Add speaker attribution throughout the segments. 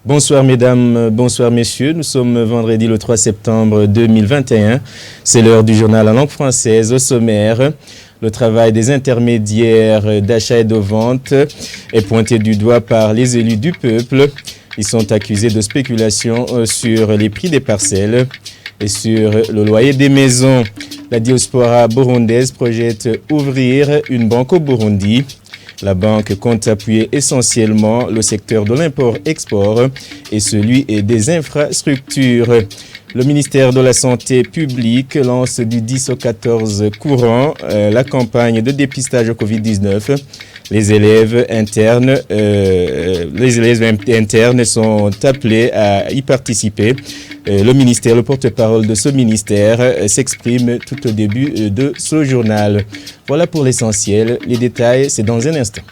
Speaker 1: Bonsoir mesdames, bonsoir messieurs. Nous sommes vendredi le 3 septembre 2021. C'est l'heure du journal en langue française. Au sommaire, le travail des intermédiaires d'achat et de vente est pointé du doigt par les élus du peuple. Ils sont accusés de spéculation sur les prix des parcelles et sur le loyer des maisons. La diaspora burundaise projette ouvrir une banque au Burundi. La banque compte appuyer essentiellement le secteur de l'import-export et celui des infrastructures. Le ministère de la Santé publique lance du 10 au 14 courant la campagne de dépistage au Covid-19. Les élèves internes sont appelés à y participer. Le ministère, le porte-parole de ce ministère, s'exprime tout au début de ce journal. Voilà pour l'essentiel. Les détails, c'est dans un instant.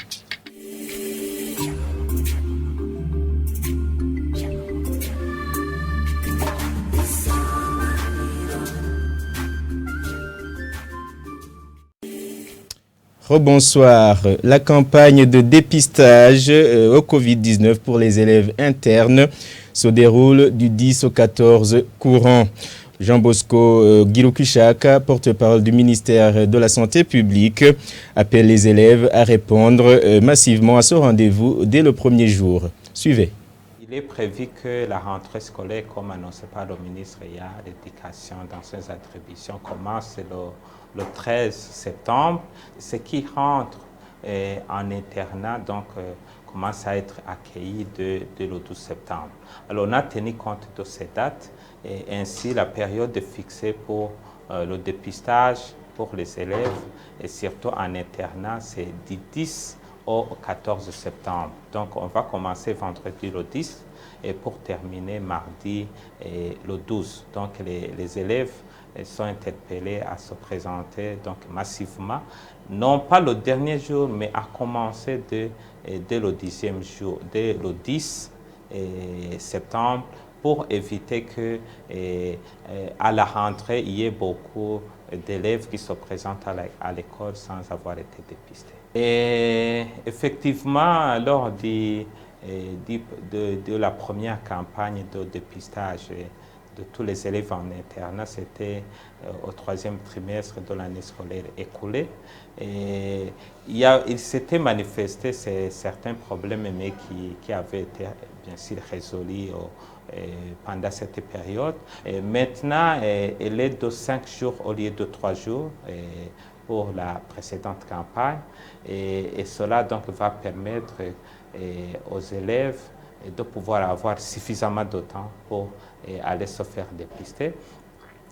Speaker 1: Rebonsoir. La campagne de dépistage au Covid-19 pour les élèves internes se déroule du 10 au 14 courant. Jean Bosco Gilukushaka, porte-parole du ministère de la Santé publique, appelle les élèves à répondre massivement à ce rendez-vous dès le premier jour. Suivez.
Speaker 2: Il est prévu que la rentrée scolaire, comme annoncé par le ministre de l'Éducation dans ses attributions, commence le 13 septembre. Ceux qui rentrent en internat commencent à être accueillis dès le 12 septembre. Alors on a tenu compte de ces dates et ainsi la période fixée pour le dépistage pour les élèves et surtout en internat, c'est du 10 au 14 septembre. Donc on va commencer vendredi le 10 et pour terminer mardi le 12. Donc les élèves sont interpellés à se présenter massivement, non pas le dernier jour, mais à commencer dès le 10e jour, dès le 10 septembre, pour éviter que à la rentrée, il y ait beaucoup d'élèves qui se présentent à l'école sans avoir été dépistés. Et effectivement, lors de la première campagne de dépistage de tous les élèves en internat, c'était au 3e trimestre de l'année scolaire écoulée. Et il s'était manifesté certains problèmes, mais qui avaient été bien sûr résolus pendant cette période. Et maintenant, elle est de 5 jours au lieu de 3 jours pour la précédente campagne. Et cela va permettre aux élèves de pouvoir avoir suffisamment de temps pour aller se faire dépister.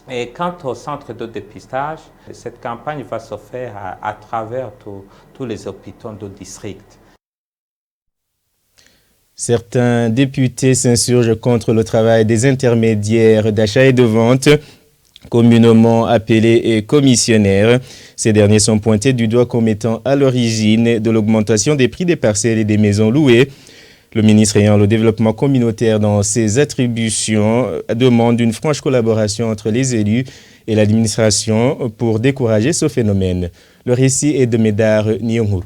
Speaker 2: Et quant au centre de dépistage, cette campagne va se faire à travers tous les hôpitaux de district.
Speaker 1: Certains députés s'insurgent contre le travail des intermédiaires d'achat et de vente, communément appelés commissionnaires. Ces derniers sont pointés du doigt comme étant à l'origine de l'augmentation des prix des parcelles et des maisons louées. Le ministre ayant le développement communautaire dans ses attributions demande une franche collaboration entre les élus et l'administration pour décourager ce phénomène. Le récit est de Médard Nyonguru.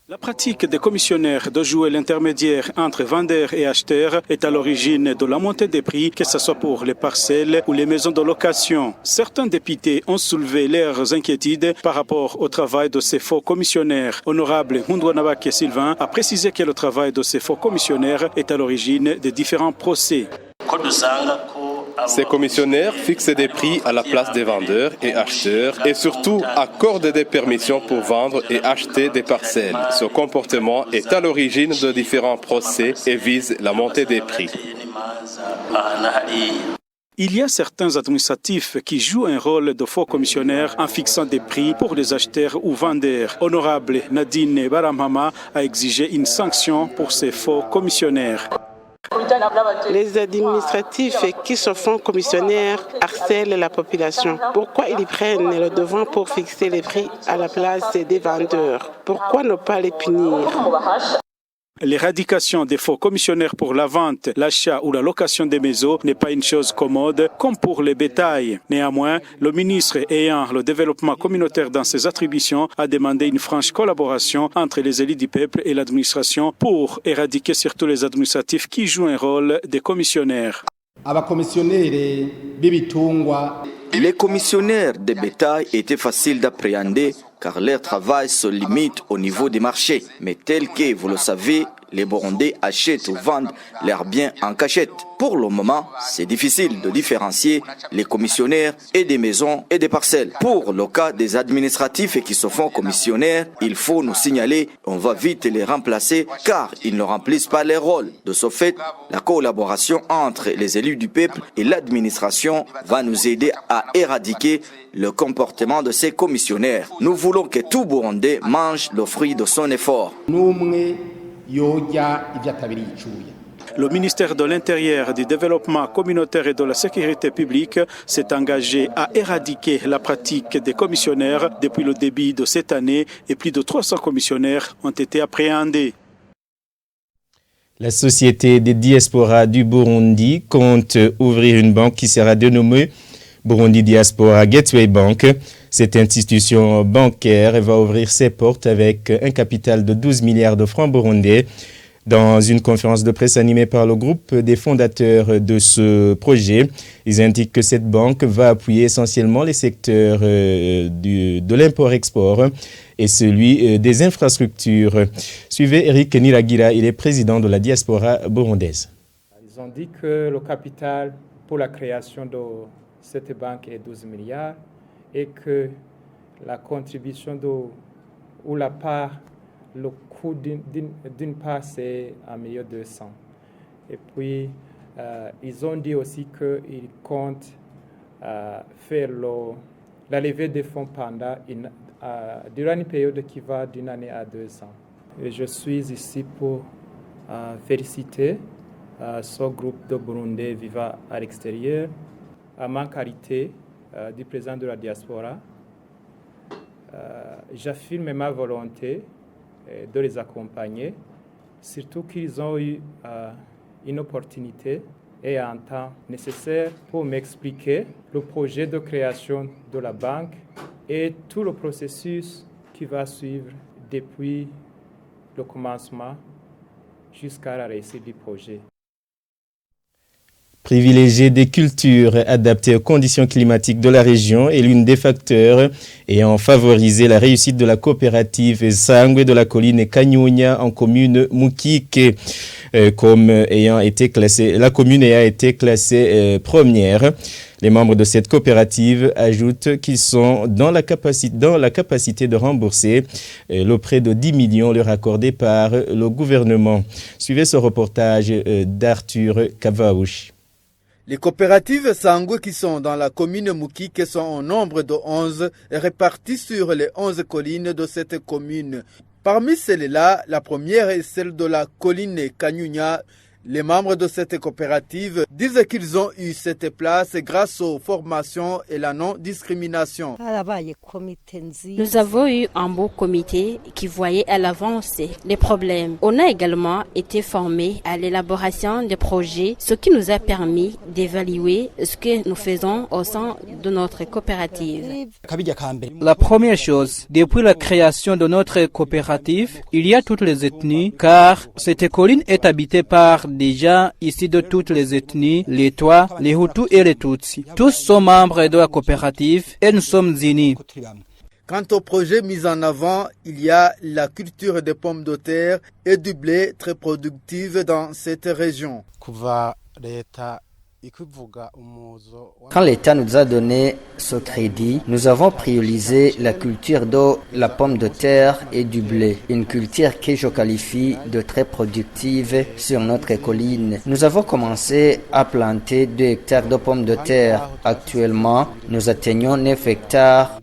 Speaker 3: La pratique des commissionnaires de jouer l'intermédiaire entre vendeurs et acheteurs est à l'origine de la montée des prix, que ce soit pour les parcelles ou les maisons de location. Certains députés ont soulevé leurs inquiétudes par rapport au travail de ces faux commissionnaires. Honorable Mundwanabake Sylvain a précisé que le travail de ces faux commissionnaires est à l'origine de différents procès.
Speaker 4: Ces commissionnaires fixent des prix à la place des vendeurs et acheteurs et surtout accordent des permissions pour vendre et acheter des parcelles. Ce comportement est à l'origine de différents procès et vise la montée des prix.
Speaker 3: Il y a certains administratifs qui jouent un rôle de faux commissionnaires en fixant des prix pour les acheteurs ou vendeurs. Honorable Nadine Baramama a exigé une sanction pour ces faux commissionnaires.
Speaker 5: Les administratifs qui se font commissionnaires harcèlent la population. Pourquoi ils prennent le devant pour fixer les prix à la place des vendeurs? Pourquoi ne pas les punir?
Speaker 3: L'éradication des faux commissionnaires pour la vente, l'achat ou la location des maisons n'est pas une chose commode comme pour les bétails. Néanmoins, le ministre ayant le développement communautaire dans ses attributions a demandé une franche collaboration entre les élites du peuple et l'administration pour éradiquer surtout les administratifs qui jouent un rôle des commissionnaires.
Speaker 6: Les commissionnaires de bétail étaient faciles d'appréhender car leur travail se limite au niveau des marchés. Mais tel que vous le savez, les Burundais achètent ou vendent leurs biens en cachette. Pour le moment, c'est difficile de différencier les commissionnaires et des maisons et des parcelles. Pour le cas des administratifs qui se font commissionnaires, il faut nous signaler, on va vite les remplacer car ils ne remplissent pas leur rôle. De ce fait, la collaboration entre les élus du peuple et l'administration va nous aider à éradiquer le comportement de ces commissionnaires. Nous voulons que tout Burundais mange le fruit de son effort.
Speaker 3: Le ministère de l'Intérieur, du Développement communautaire et de la Sécurité publique s'est engagé à éradiquer la pratique des commissionnaires depuis le début de cette année et plus de 300 commissionnaires ont été appréhendés.
Speaker 1: La Société des diasporas du Burundi compte ouvrir une banque qui sera dénommée Burundi Diaspora Gateway Bank. Cette institution bancaire va ouvrir ses portes avec un capital de 12 milliards de francs burundais. Dans une conférence de presse animée par le groupe des fondateurs de ce projet, ils indiquent que cette banque va appuyer essentiellement les secteurs de l'import-export et celui des infrastructures. Suivez Eric Niragira, il est président de la diaspora burundaise.
Speaker 7: Ils ont dit que le capital pour la création de cette banque est 12 milliards et que la contribution ou la part, le coût d'une part, c'est 1,2 million. Et puis, ils ont dit aussi qu'ils comptent faire la levée des fonds durant une période qui va d'une année à 2 ans. Et je suis ici pour féliciter ce groupe de Burundais vivant à l'extérieur, à ma qualité du président de la diaspora. J'affirme ma volonté de les accompagner, surtout qu'ils ont eu une opportunité et un temps nécessaire pour m'expliquer le projet de création de la banque et tout le processus qui va suivre depuis le commencement jusqu'à la réussite du projet.
Speaker 1: Privilégier des cultures adaptées aux conditions climatiques de la région est l'une des facteurs ayant favorisé la réussite de la coopérative Sangwe de la colline Kanyunya en commune Mukike, comme ayant été classée, la commune ayant été classée première. Les membres de cette coopérative ajoutent qu'ils sont dans la capacité de rembourser le prêt de 10 millions leur accordé par le gouvernement. Suivez ce reportage d'Arthur Kavaouchi.
Speaker 8: Les coopératives Sangwe qui sont dans la commune Mukike sont au nombre de 11 réparties sur les 11 collines de cette commune. Parmi celles-là, la première est celle de la colline Kanyunya. Les membres de cette coopérative disent qu'ils ont eu cette place grâce aux formations et la non-discrimination.
Speaker 9: Nous avons eu un beau comité qui voyait à l'avance les problèmes. On a également été formés à l'élaboration des projets, ce qui nous a permis d'évaluer ce que nous faisons au sein de notre coopérative.
Speaker 10: La première chose, depuis la création de notre coopérative, il y a toutes les ethnies, car cette colline est habitée par des gens ici de toutes les ethnies, les Twa, les Hutus et les Tutsis. Tous sont membres de la coopérative et nous sommes unis.
Speaker 8: Quant au projet mis en avant, il y a la culture des pommes de terre et du blé très productive dans cette région.
Speaker 11: Quand l'État nous a donné ce crédit, nous avons priorisé la culture de la pomme de terre et du blé, une culture que je qualifie de très productive sur notre colline. Nous avons commencé à planter 2 hectares de pommes de terre. Actuellement, nous atteignons 9 hectares.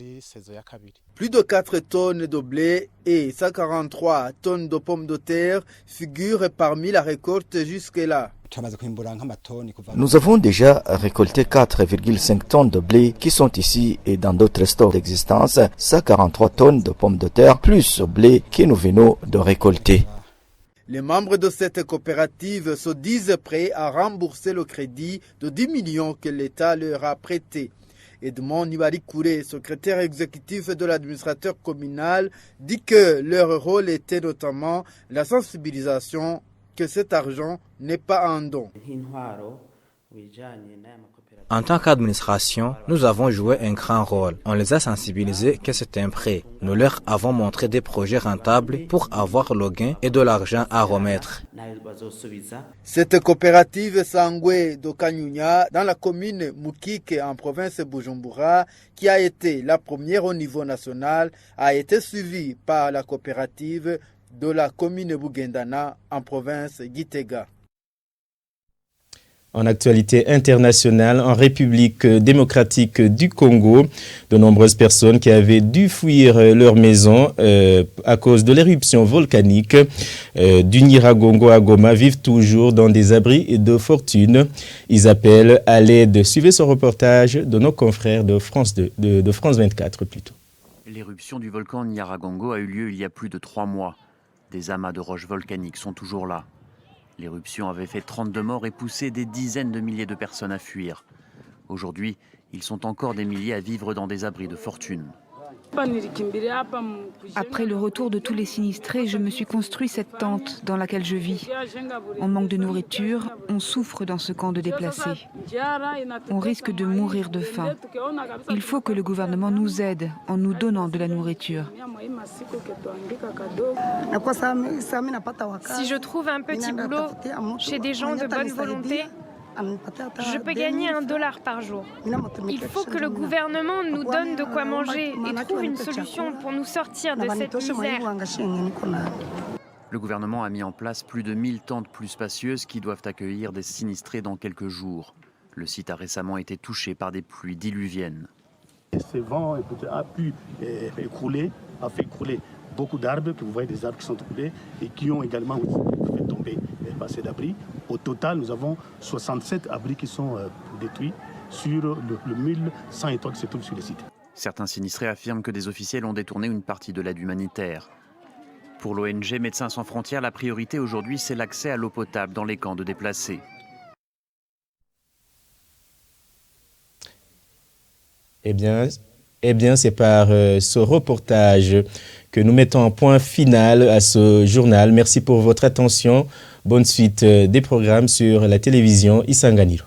Speaker 8: Plus de 4 tonnes de blé et 143 tonnes de pommes de terre figurent parmi la récolte jusque-là.
Speaker 12: Nous avons déjà récolté 4,5 tonnes de blé qui sont ici et dans d'autres stocks d'existence, 143 tonnes de pommes de terre plus blé que nous venons de récolter.
Speaker 8: Les membres de cette coopérative se disent prêts à rembourser le crédit de 10 millions que l'État leur a prêté. Edmond Nibari-Kouré, secrétaire exécutif de l'administrateur communal, dit que leur rôle était notamment la sensibilisation que cet argent n'est pas un don.
Speaker 13: En tant qu'administration, nous avons joué un grand rôle. On les a sensibilisés que c'est un prêt. Nous leur avons montré des projets rentables pour avoir le gain et de l'argent à remettre.
Speaker 8: Cette coopérative Sangwe de Kanyunya, dans la commune Mukike en province Bujumbura, qui a été la première au niveau national, a été suivie par la coopérative de la commune Bugendana en province Gitega.
Speaker 1: En actualité internationale, en République démocratique du Congo, de nombreuses personnes qui avaient dû fuir leur maison à cause de l'éruption volcanique du Nyiragongo à Goma vivent toujours dans des abris de fortune. Ils appellent à l'aide. Suivez ce reportage de nos confrères de France 24 plutôt.
Speaker 14: L'éruption du volcan Nyiragongo a eu lieu il y a plus de 3 mois. Des amas de roches volcaniques sont toujours là. L'éruption avait fait 32 morts et poussé des dizaines de milliers de personnes à fuir. Aujourd'hui, ils sont encore des milliers à vivre dans des abris de fortune.
Speaker 15: Après le retour de tous les sinistrés, je me suis construit cette tente dans laquelle je vis. On manque de nourriture, on souffre dans ce camp de déplacés. On risque de mourir de faim. Il faut que le gouvernement nous aide en nous donnant de la nourriture.
Speaker 16: Si je trouve un petit boulot chez des gens de bonne volonté, je peux gagner $1 par jour. Il faut que le gouvernement nous donne de quoi manger et trouve une solution pour nous sortir de cette misère.
Speaker 14: Le gouvernement a mis en place plus de 1000 tentes plus spacieuses qui doivent accueillir des sinistrés dans quelques jours. Le site a récemment été touché par des pluies diluviennes.
Speaker 17: Ce vent a fait écrouler beaucoup d'arbres, que vous voyez des arbres qui sont tombés et qui ont également fait tomber et passer d'abris. Au total, nous avons 67 abris qui sont détruits sur le 1100 étoiles qui se trouvent sur le site.
Speaker 14: Certains sinistrés affirment que des officiels ont détourné une partie de l'aide humanitaire. Pour l'ONG Médecins sans frontières, la priorité aujourd'hui, c'est l'accès à l'eau potable dans les camps de déplacés.
Speaker 1: Eh bien, c'est par ce reportage que nous mettons un point final à ce journal. Merci pour votre attention. Bonne suite des programmes sur la télévision Isanganiro.